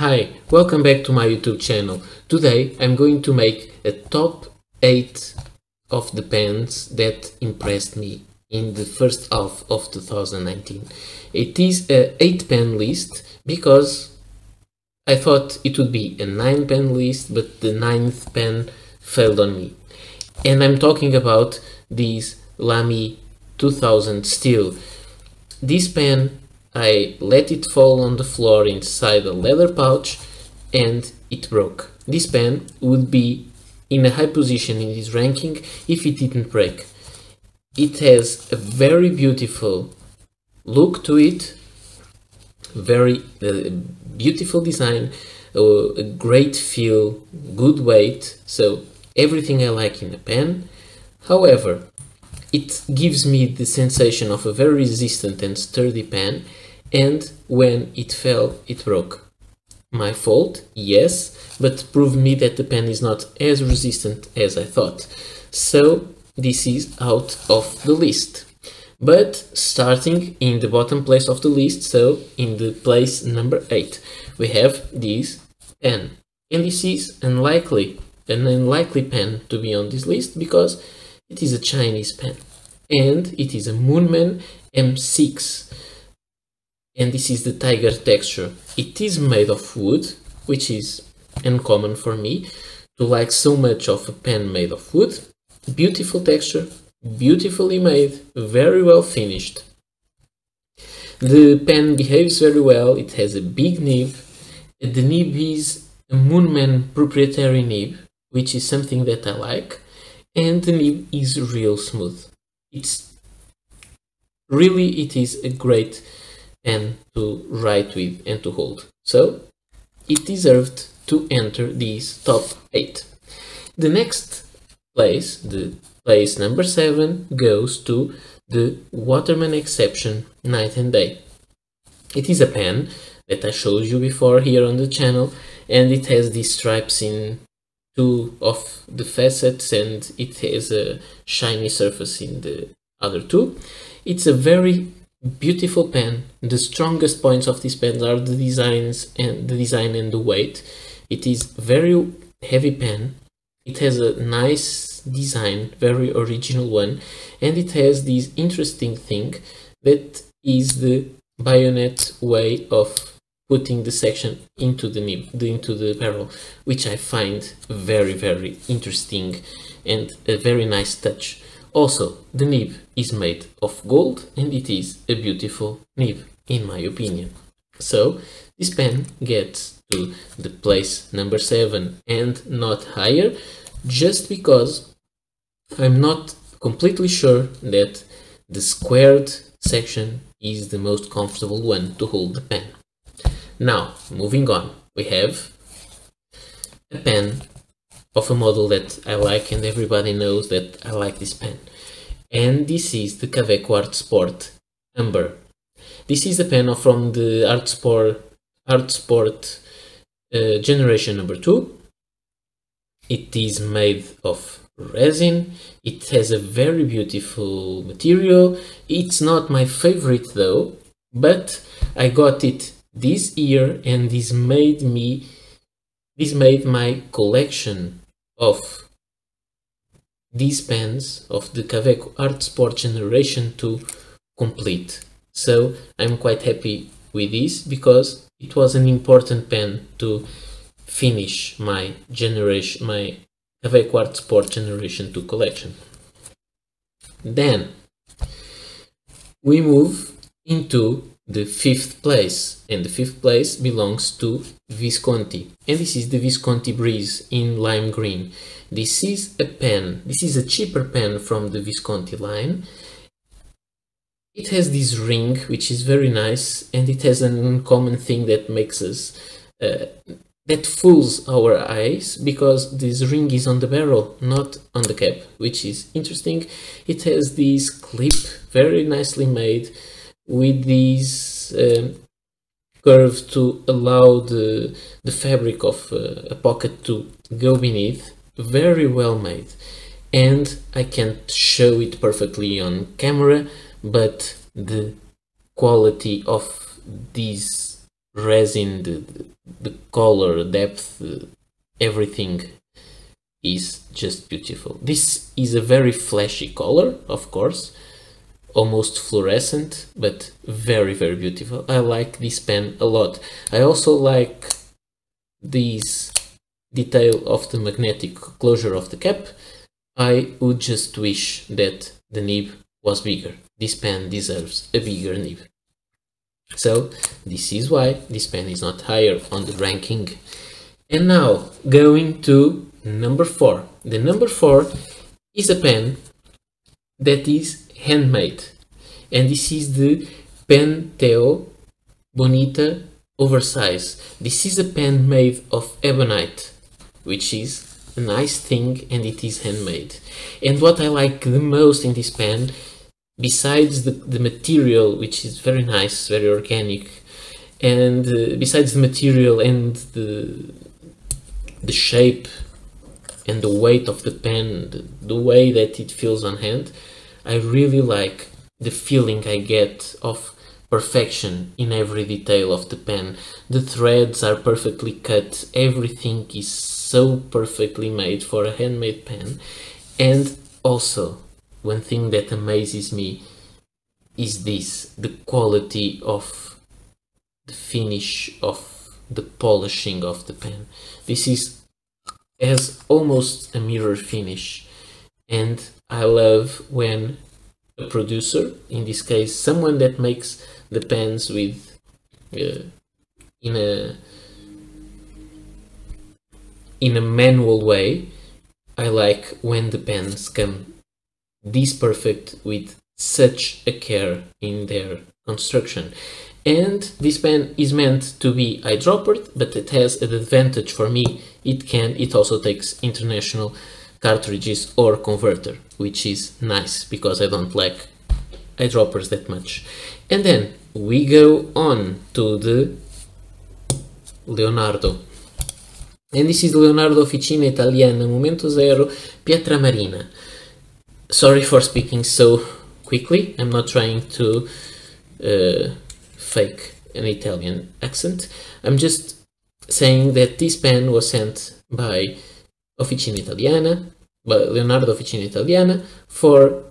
Hi, welcome back to my YouTube channel. Today I'm going to make a top 8 of the pens that impressed me in the first half of 2019. It is a 8 pen list because I thought it would be a 9 pen list, but the 9th pen failed on me. And I'm talking about this Lamy 2000 Steel. This pen, I let it fall on the floor inside a leather pouch and it broke. This pen would be in a high position in this ranking if it didn't break. It has a very beautiful look to it, very beautiful design, a great feel, good weight, so everything I like in a pen. However, it gives me the sensation of a very resistant and sturdy pen, and when it fell, it broke. My fault, yes, but proved me that the pen is not as resistant as I thought. So this is out of the list. But starting in the bottom place of the list, so in the place number 8, we have this pen. And this is an unlikely pen to be on this list because it is a Chinese pen. And it is a Waterman M6. And this is the tiger texture. It is made of wood, which is uncommon for me to like so much of a pen made of wood. Beautiful texture, beautifully made, very well finished. The pen behaves very well. It has a big nib. The nib is a Waterman proprietary nib, which is something that I like, and the nib is real smooth. It is a great pen to write with and to hold. So it deserved to enter this top 8. The next place, the place number 7, goes to the Waterman Exception Night and Day. It is a pen that I showed you before here on the channel, and it has these stripes in 2 of the facets, and it has a shiny surface in the other 2. It's a very beautiful pen. The strongest points of this pen are the design and the weight. It is very heavy pen. It has a nice design, very original one, and it has this interesting thing that is the bayonet way of putting the section into the nib, into the barrel, which I find very interesting and a very nice touch. Also, the nib is made of gold and it is a beautiful nib, in my opinion. So, this pen gets to the place number 7 and not higher, just because I'm not completely sure that the squared section is the most comfortable one to hold the pen. Now, moving on, we have a pen of a model that I like, and everybody knows that I like this pen. And this is the Kaweco Art Sport Amber. This is the pen from the Art Sport generation number 2. It is made of resin. It has a very beautiful material. It's not my favorite though, but I got it this year, and this made my collection of these pens of the Kaweco Art Sport Generation 2 complete. So I'm quite happy with this because it was an important pen to finish my Kaweco Art Sport Generation 2 collection. Then we move into the 5th place, and the 5th place belongs to Visconti, and this is the Visconti Breeze in lime green. This is a pen, this is a cheaper pen from the Visconti line. It has this ring which is very nice, and it has an uncommon thing that makes us that fools our eyes, because this ring is on the barrel, not on the cap, which is interesting. It has this clip, very nicely made, with this curve to allow the fabric of a pocket to go beneath. Very well made, and I can't show it perfectly on camera, but the quality of this resin, the color, depth, everything is just beautiful. This is a very flashy color, of course, almost fluorescent, but very, very beautiful. I like this pen a lot. I also like this detail of the magnetic closure of the cap. I would just wish that the nib was bigger. This pen deserves a bigger nib. So this is why this pen is not higher on the ranking. And now going to number 4. The number 4 is a pen that is handmade, and this is the Penteo Bonita Oversize. This is a pen made of ebonite, which is a nice thing, and it is handmade. And what I like the most in this pen, besides the material, which is very nice, very organic, and besides the material and the shape and the weight of the pen, the way that it feels on hand, I really like the feeling I get of perfection in every detail of the pen. The threads are perfectly cut, everything is so perfectly made for a handmade pen. And also, one thing that amazes me is this, the quality of the finish of the polishing of the pen. This has almost a mirror finish, and I love when a producer, in this case someone that makes the pens with in a manual way, I like when the pens come this perfect with such a care in their construction. And this pen is meant to be eyedroppered, but it has an advantage for me. It also takes international cartridges or converter, which is nice because I don't like eyedroppers that much. And then we go on to the Leonardo. And this is the Leonardo Officina Italiana Momento Zero Pietra Marina. Sorry for speaking so quickly. I'm not trying to fake an Italian accent. I'm just saying that this pen was sent by Officina Italiana, by Leonardo Officina Italiana, for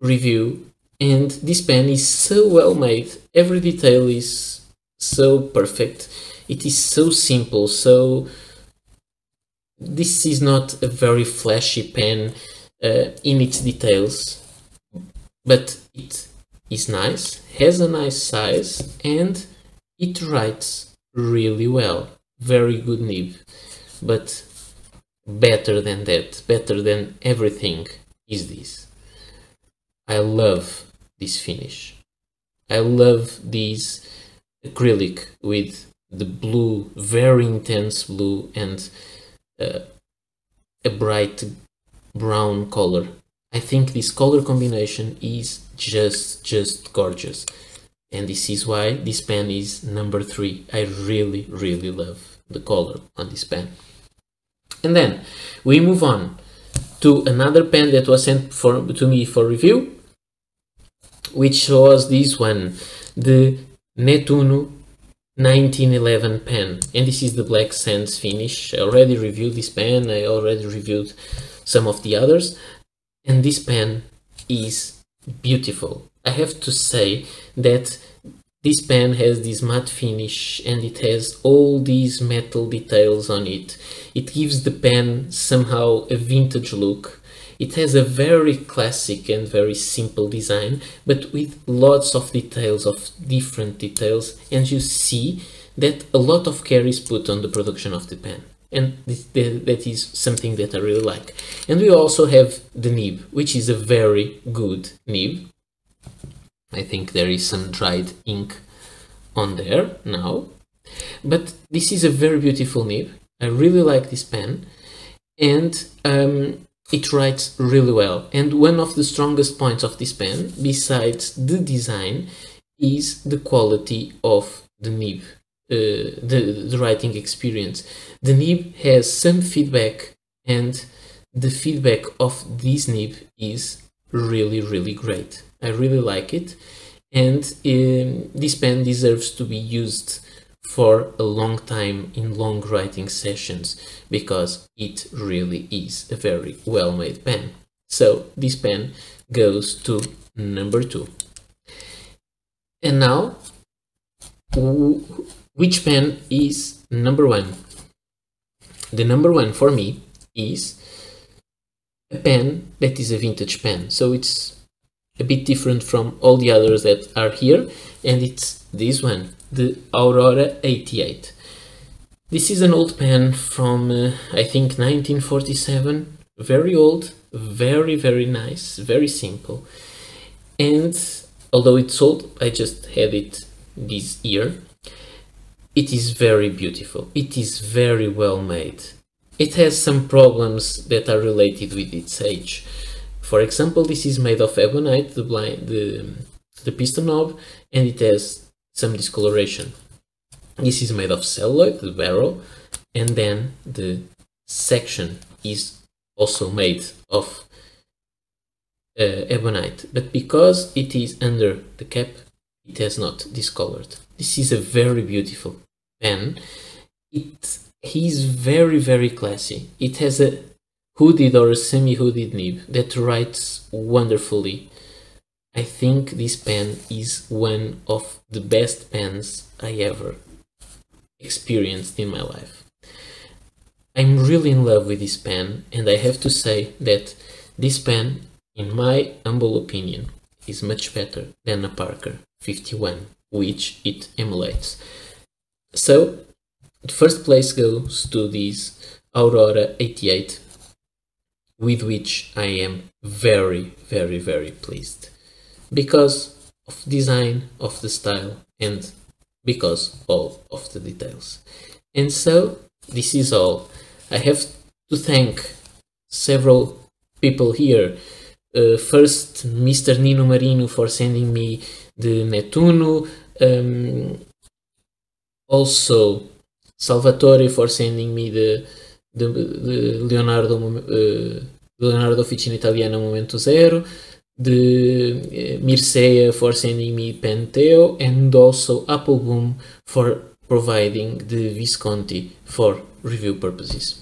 review, and this pen is so well made. Every detail is so perfect. It is so simple. So this is not a very flashy pen in its details, but it is nice, has a nice size, and it writes really well. Very good nib, but better than that, better than everything is this. I love this finish. I love this acrylic with the blue, very intense blue, and a bright brown color. I think this color combination is just gorgeous, and this is why this pen is number 3. I really love the color on this pen. And then we move on to another pen that was sent to me for review, which was this one, the Nettuno 1911 pen, and this is the black sands finish. I already reviewed this pen, I already reviewed some of the others, and this pen is beautiful. I have to say that this pen has this matte finish, and it has all these metal details on it. It gives the pen somehow a vintage look. It has a very classic and very simple design, but with lots of details, of different details, and you see that a lot of care is put on the production of the pen. And that is something that I really like. And we also have the nib, which is a very good nib. I think there is some dried ink on there now, but this is a very beautiful nib. I really like this pen, and it writes really well. And one of the strongest points of this pen, besides the design, is the quality of the nib, the writing experience. The nib has some feedback, and the feedback of this nib is really great. I really like it, and this pen deserves to be used for a long time in long writing sessions because it really is a very well-made pen. So this pen goes to number 2. And now, which pen is number 1? The number 1 for me is a pen that is a vintage pen, so it's a bit different from all the others that are here, and it's this one, the Aurora 88. This is an old pen from I think 1947, very old, very nice, very simple, and although it's old, I just had it this year. It is very beautiful, it is very well made. It has some problems that are related with its age. For example, this is made of ebonite, the piston knob, and it has some discoloration. This is made of celluloid, the barrel, and then the section is also made of ebonite. But because it is under the cap, it has not discolored. This is a very beautiful pen. It is very classy. It has a hooded or a semi-hooded nib that writes wonderfully. I think this pen is one of the best pens I ever experienced in my life. I'm really in love with this pen, and I have to say that this pen, in my humble opinion, is much better than a Parker 51, which it emulates. So, the first place goes to this Aurora 88, with which I am very pleased, because of design, of the style, and because all of the details. And so, this is all. I have to thank several people here. First, Mr. Nino Marino for sending me the Nettuno, also Salvatore for sending me the Leonardo Officina Italiana Momento Zero, the Mircea for sending me Penteo, and also Appleboom for providing the Visconti for review purposes.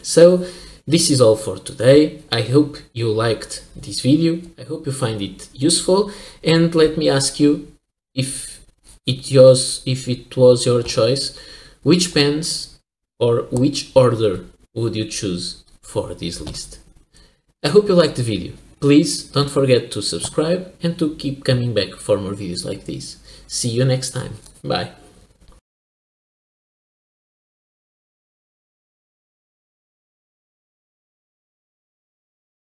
So this is all for today. I hope you liked this video. I hope you find it useful, and let me ask you, if it was your choice, which pens or which order would you choose for this list? I hope you liked the video. Please don't forget to subscribe and to keep coming back for more videos like this. See you next time. Bye.